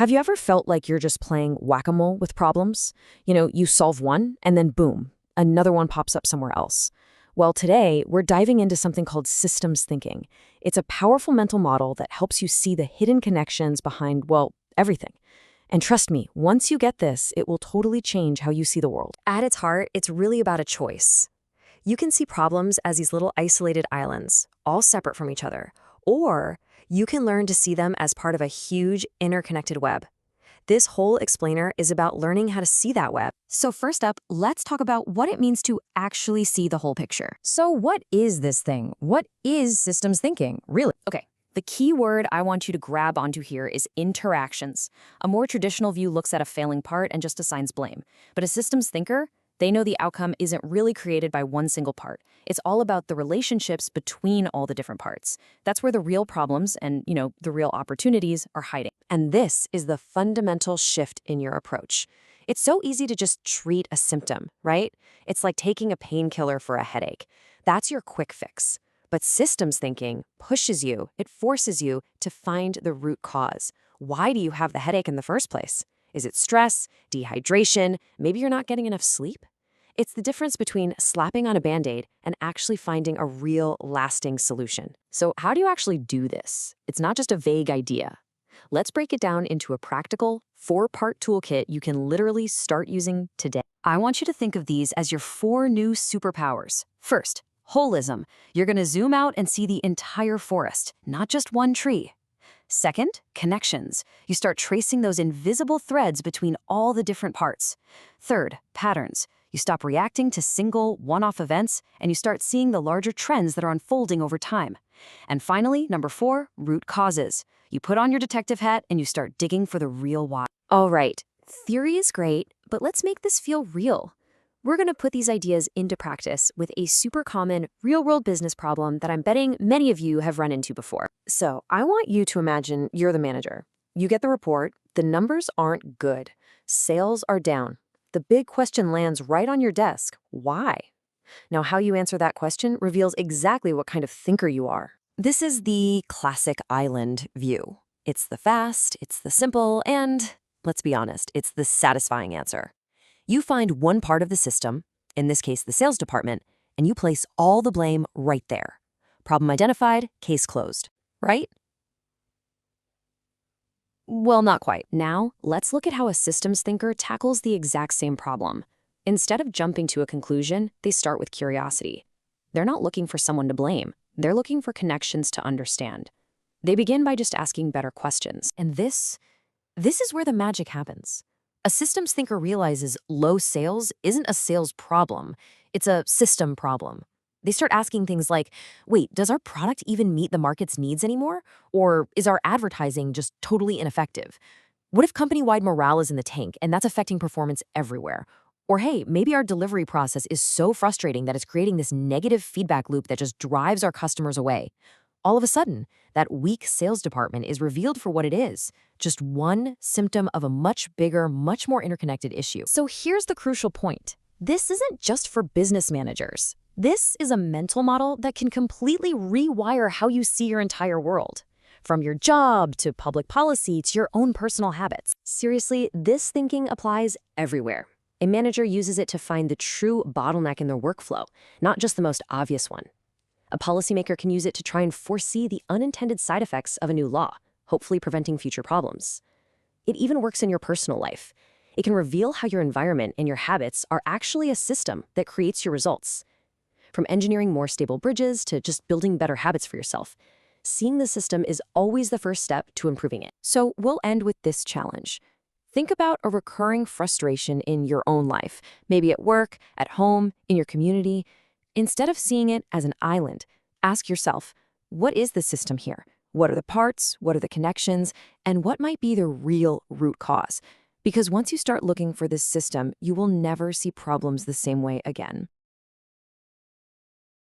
Have you ever felt like you're just playing whack-a-mole with problems? You solve one, and then boom, another one pops up somewhere else. Well, today, we're diving into something called systems thinking. It's a powerful mental model that helps you see the hidden connections behind, well, everything. And trust me, once you get this, it will totally change how you see the world. At its heart, it's really about a choice. You can see problems as these little isolated islands, all separate from each other, or you can learn to see them as part of a huge interconnected web. This whole explainer is about learning how to see that web. So first up, let's talk about what it means to actually see the whole picture. So what is this thing? What is systems thinking, really? Okay, the key word I want you to grab onto here is interactions. A more traditional view looks at a failing part and just assigns blame. But a systems thinker, they know the outcome isn't really created by one single part. It's all about the relationships between all the different parts. That's where the real problems and, the real opportunities are hiding. And this is the fundamental shift in your approach. It's so easy to just treat a symptom, right? It's like taking a painkiller for a headache. That's your quick fix. But systems thinking pushes you, it forces you to find the root cause. Why do you have the headache in the first place? Is it stress, dehydration, maybe you're not getting enough sleep? It's the difference between slapping on a Band-Aid and actually finding a real, lasting solution. So how do you actually do this? It's not just a vague idea. Let's break it down into a practical, 4-part toolkit you can literally start using today. I want you to think of these as your 4 new superpowers. First, holism. You're going to zoom out and see the entire forest, not just one tree. Second, connections. You start tracing those invisible threads between all the different parts. Third, patterns. You stop reacting to single, one-off events, and you start seeing the larger trends that are unfolding over time. And finally, number 4, root causes. You put on your detective hat and you start digging for the real why. All right, theory is great, but let's make this feel real. We're going to put these ideas into practice with a super common real-world business problem that I'm betting many of you have run into before. So I want you to imagine you're the manager. You get the report, the numbers aren't good. Sales are down. The big question lands right on your desk. Why? Now, how you answer that question reveals exactly what kind of thinker you are. This is the classic island view. It's the fast, it's the simple, and, let's be honest, it's the satisfying answer. You find one part of the system, in this case the sales department, and you place all the blame right there. Problem identified, case closed, right? Well, not quite. Now, let's look at how a systems thinker tackles the exact same problem. Instead of jumping to a conclusion, they start with curiosity. They're not looking for someone to blame. They're looking for connections to understand. They begin by just asking better questions. And this is where the magic happens. A systems thinker realizes low sales isn't a sales problem. It's a system problem. They start asking things like, wait, does our product even meet the market's needs anymore? Or is our advertising just totally ineffective? What if company-wide morale is in the tank and that's affecting performance everywhere? Or hey, maybe our delivery process is so frustrating that it's creating this negative feedback loop that just drives our customers away. All of a sudden, that weak sales department is revealed for what it is, just one symptom of a much bigger, much more interconnected issue. So here's the crucial point. This isn't just for business managers. This is a mental model that can completely rewire how you see your entire world. From your job to public policy to your own personal habits. Seriously, this thinking applies everywhere. A manager uses it to find the true bottleneck in their workflow, not just the most obvious one. A policymaker can use it to try and foresee the unintended side effects of a new law, hopefully preventing future problems. It even works in your personal life. It can reveal how your environment and your habits are actually a system that creates your results. From engineering more stable bridges to just building better habits for yourself, seeing the system is always the first step to improving it. So we'll end with this challenge. Think about a recurring frustration in your own life, maybe at work, at home, in your community. Instead of seeing it as an island, ask yourself, what is the system here? What are the parts? What are the connections? And what might be the real root cause? Because once you start looking for this system, you will never see problems the same way again.